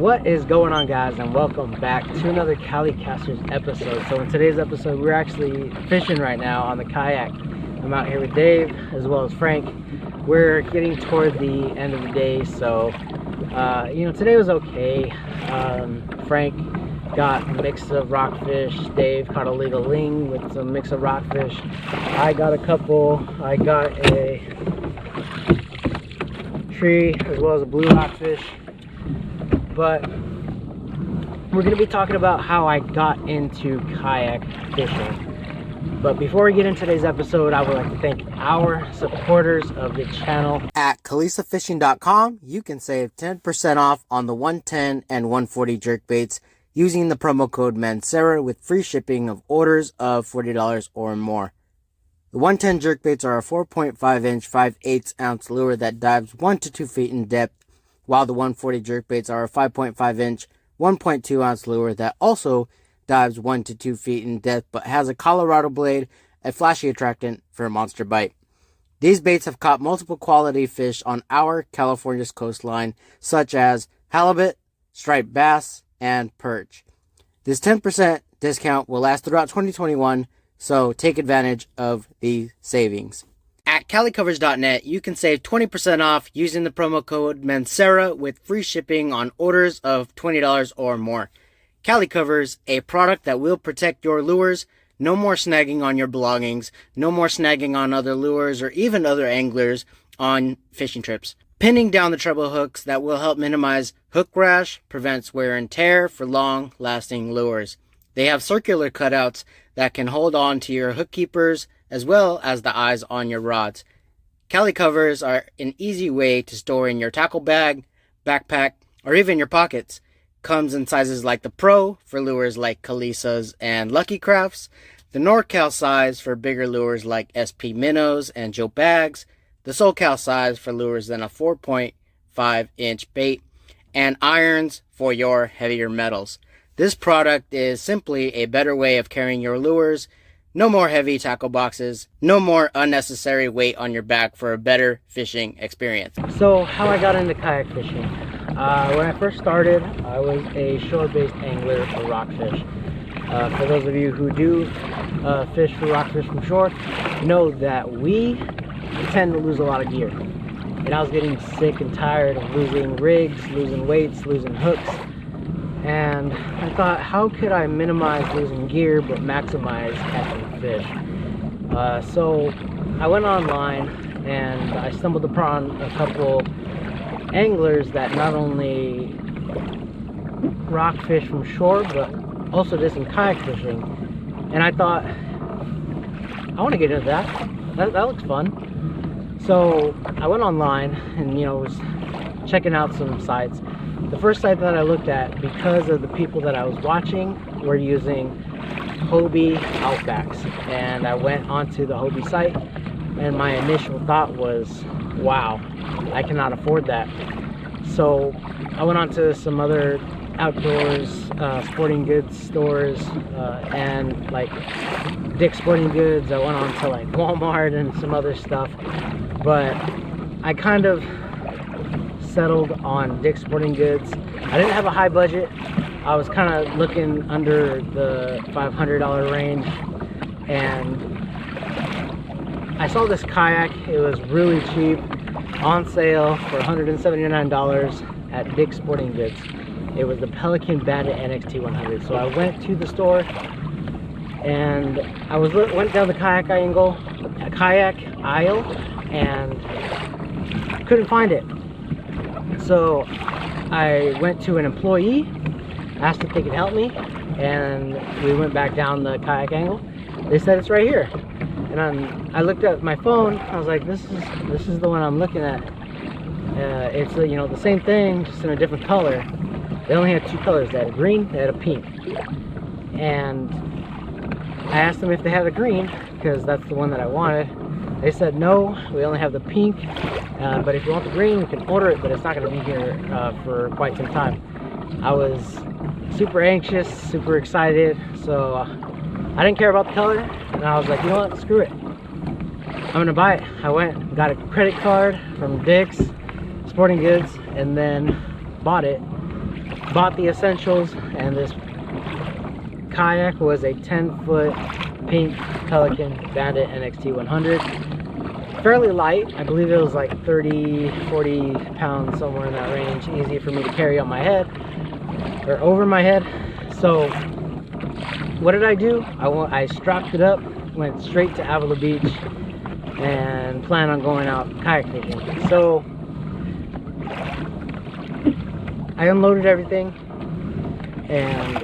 What is going on, guys, and welcome back to another CaliCasters episode. So in today's episode, we're actually fishing right now on the kayak. I'm out here with Dave as well as Frank. We're getting toward the end of the day, so today was okay. Frank got a mix of rockfish. Dave caught a legal ling with some mix of rockfish. I got a couple. I got a tree as well as a blue rockfish. But we're going to be talking about how I got into kayak fishing. But before we get into today's episode, I would like to thank our supporters of the channel. At CaliCasters.com, you can save 10% off on the 110 and 140 jerkbaits using the promo code ManseraOutdoors with free shipping of orders of $40 or more. The 110 jerkbaits are a 4.5 inch 5/8 ounce lure that dives 1 to 2 feet in depth, while the 140 jerkbaits are a 5.5 inch 1.2 ounce lure that also dives 1 to 2 feet in depth but has a Colorado blade, a flashy attractant for a monster bite. These baits have caught multiple quality fish on our California's coastline, such as halibut, striped bass, and perch. This 10% discount will last throughout 2021, so take advantage of these savings. At calicovers.net, you can save 20% off using the promo code MANSERA with free shipping on orders of $20 or more. Calicovers, a product that will protect your lures. No more snagging on your belongings, no more snagging on other lures or even other anglers on fishing trips. Pinning down the treble hooks that will help minimize hook rash, prevents wear and tear for long-lasting lures. They have circular cutouts that can hold on to your hook keepers as well as the eyes on your rods. Calicovers are an easy way to store in your tackle bag, backpack, or even your pockets. Comes in sizes like the Pro for lures like Calisas and Lucky Crafts, the NorCal size for bigger lures like SP Minnows and Joe Bags, the SoCal size for lures than a 4.5 inch bait, and irons for your heavier metals. This product is simply a better way of carrying your lures. No more heavy tackle boxes, no more unnecessary weight on your back for a better fishing experience. So how I got into kayak fishing. When I first started, I was a shore-based angler for rockfish. For those of you who do fish for rockfish from shore, know that we tend to lose a lot of gear. And I was getting sick and tired of losing rigs, losing weights, losing hooks. And I thought, how could I minimize losing gear but maximize catching fish? So I went online and I stumbled upon a couple anglers that not only rock fish from shore but also did some kayak fishing. And I thought, I want to get into that. That looks fun. So I went online and was checking out some sites. The first site that I looked at, because of the people that I was watching, were using Hobie Outbacks. And I went onto the Hobie site, and my initial thought was, wow, I cannot afford that. So I went on to some other outdoors sporting goods stores and like Dick's Sporting Goods. I went on to like Walmart and some other stuff. But I kind of settled on Dick's Sporting Goods. I didn't have a high budget. I was kind of looking under the $500 range, and I saw this kayak. It was really cheap, on sale for $179 at Dick's Sporting Goods. It was the Pelican Bandit NXT 100. So I went to the store and I went down the kayak aisle and couldn't find it. So I went to an employee, asked if they could help me, and we went back down the kayak angle. They said it's right here, and I looked at my phone. I was like, this is the one I'm looking at. It's the same thing, just in a different color. They only had two colors. They had a green, they had a pink, and I asked them if they had a green because that's the one that I wanted. They said no, we only have the pink, but if you want the green, you can order it, but it's not going to be here for quite some time. I was super anxious, super excited, so I didn't care about the color, and I was like, you know what, screw it. I'm going to buy it. I went, got a credit card from Dick's Sporting Goods, and then bought it. bought the essentials, and this kayak was a 10-foot pink Pelican Bandit NXT 100. Fairly light. I believe it was like 40 pounds, somewhere in that range. Easy for me to carry on my head or over my head. So what did I do? I strapped it up, went straight to Avila Beach, and plan on going out kayak fishing. So I unloaded everything, and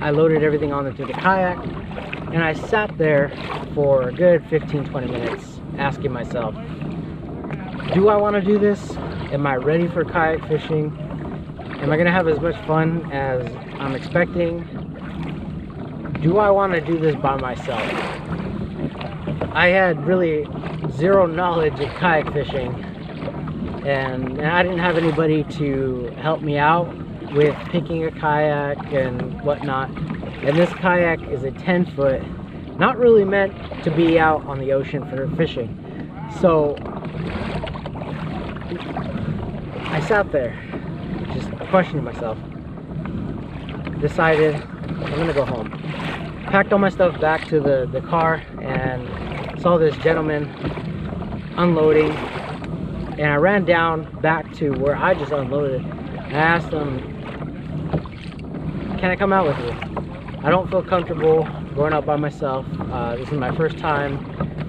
I loaded everything onto the kayak, and I sat there for a good 15-20 minutes asking myself, do I want to do this? Am I ready for kayak fishing? Am I gonna have as much fun as I'm expecting? Do I want to do this by myself? I had really zero knowledge of kayak fishing, and I didn't have anybody to help me out with picking a kayak and whatnot. And this kayak is a 10-foot, not really meant to be out on the ocean for fishing. So I sat there just questioning myself, decided I'm gonna go home, packed all my stuff back to the car, and saw this gentleman unloading, and I ran down back to where I just unloaded. I asked him, can I come out with you? I don't feel comfortable going out by myself. This is my first time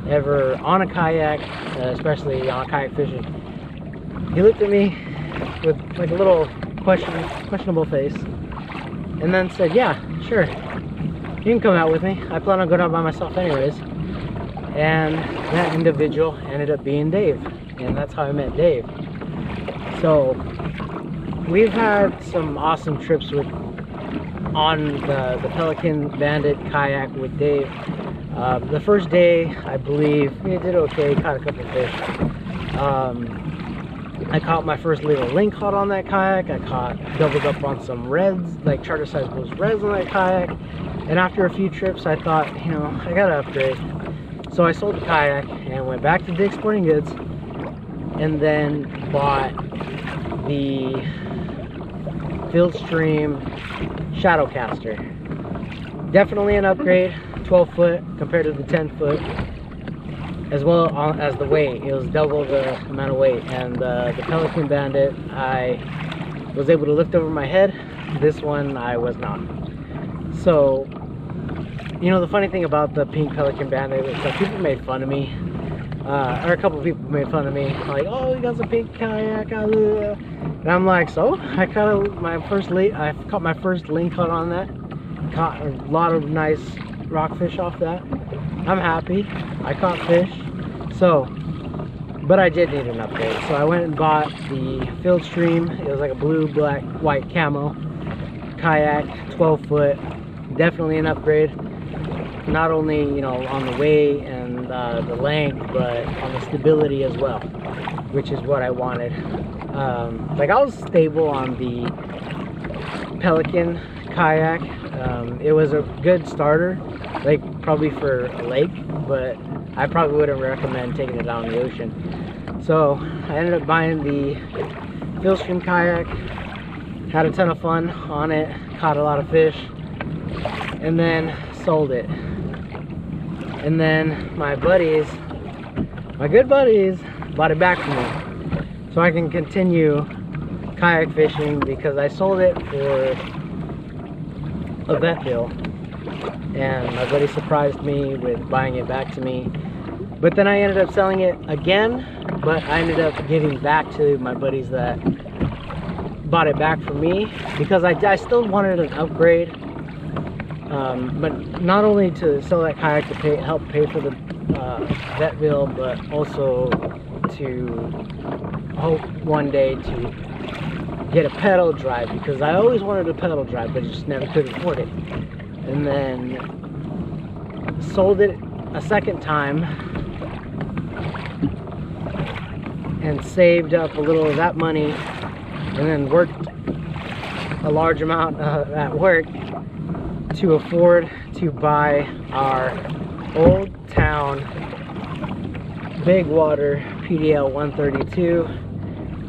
ever on a kayak, especially on kayak fishing. He looked at me with like a little questionable face, and then said, yeah, sure, you can come out with me. I plan on going out by myself anyways. And that individual ended up being Dave, and that's how I met Dave. So we've had some awesome trips on the Pelican Bandit kayak with Dave. The first day, I believe, we did okay, caught a couple fish. I caught my first little lingcod on that kayak. I doubled up on some reds, like charter size blues reds on that kayak. And after a few trips, I thought, you know, I gotta upgrade. So I sold the kayak and went back to Dick's Sporting Goods, and then bought the Fieldstream Shadowcaster. Definitely an upgrade, 12-foot compared to the 10-foot, as well as the weight. It was double the amount of weight. And the Pelican Bandit, I was able to lift over my head. This one I was not. So, you know, the funny thing about the pink Pelican Bandit is that people made fun of me, or a couple of people made fun of me, like, oh, you got a pink kayak, and I'm like, so I caught my first lingcod on that, caught a lot of nice rockfish off that. I'm happy, I caught fish. So, but I did need an upgrade, so I went and bought the Fieldstream. It was like a blue, black, white camo kayak, 12-foot, definitely an upgrade. Not only, you know, on the weight and the length, but on the stability as well, which is what I wanted. Like, I was stable on the Pelican kayak. It was a good starter, like probably for a lake, but I probably wouldn't recommend taking it out in the ocean. So I ended up buying the Fieldstream kayak, had a ton of fun on it, caught a lot of fish, and then sold it. And then my buddies, my good buddies, bought it back for me so I can continue kayak fishing, because I sold it for a vet bill, and my buddy surprised me with buying it back to me. But then I ended up selling it again, but I ended up giving back to my buddies that bought it back for me, because I still wanted an upgrade. But not only to sell that kayak to help pay for the vet bill, but also to hope one day to get a pedal drive, because I always wanted a pedal drive, but just never could afford it. And then sold it a second time and saved up a little of that money, and then worked a large amount at work to afford to buy our OldTown big water PDL 132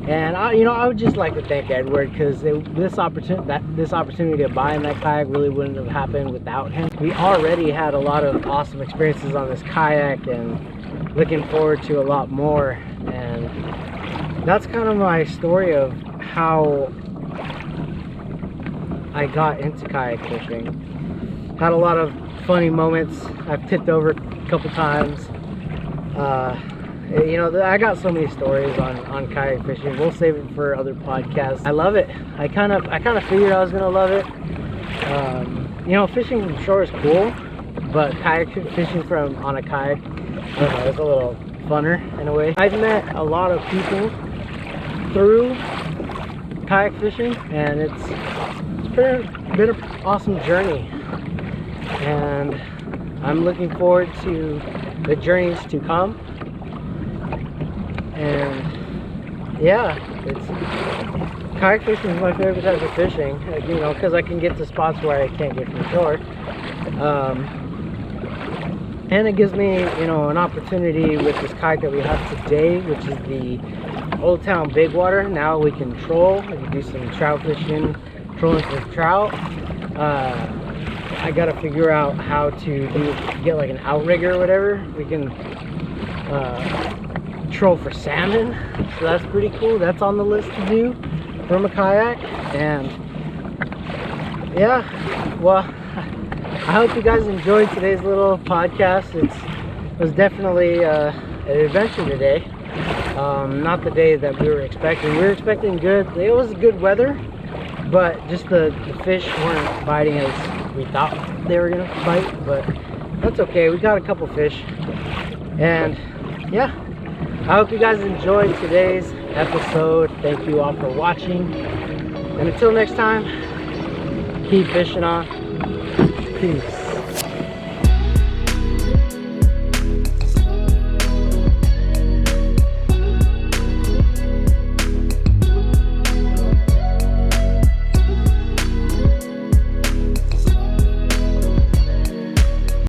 And I would just like to thank Edward, because this opportunity to buy in that kayak really wouldn't have happened without him. We already had a lot of awesome experiences on this kayak, and looking forward to a lot more. And that's kind of my story of how I got into kayak fishing. Had a lot of funny moments. I've tipped over a couple times. I got so many stories on kayak fishing. We'll save it for other podcasts. I love it. I kind of figured I was gonna love it. Fishing from shore is cool, but kayak fishing on a kayak, I don't know, it's a little funner in a way. I've met a lot of people through kayak fishing, and it's been an awesome journey, and I'm looking forward to the journeys to come. And yeah, kayak fishing is my favorite type of fishing, because I can get to spots where I can't get from shore. And it gives me, an opportunity with this kayak that we have today, which is the OldTown Big Water. Now we can troll, we can do some trout fishing, trolling for trout. I gotta figure out how to get like an outrigger or whatever. We can troll for salmon, so that's pretty cool. That's on the list to do from a kayak. And yeah, well, I hope you guys enjoyed today's little podcast. It was definitely an adventure today. Not the day that we were expecting. We were expecting it was good weather, but just the fish weren't biting as we thought they were gonna bite. But that's okay, we got a couple fish. And yeah, I hope you guys enjoyed today's episode. Thank you all for watching, and until next time, keep fishing on. Peace.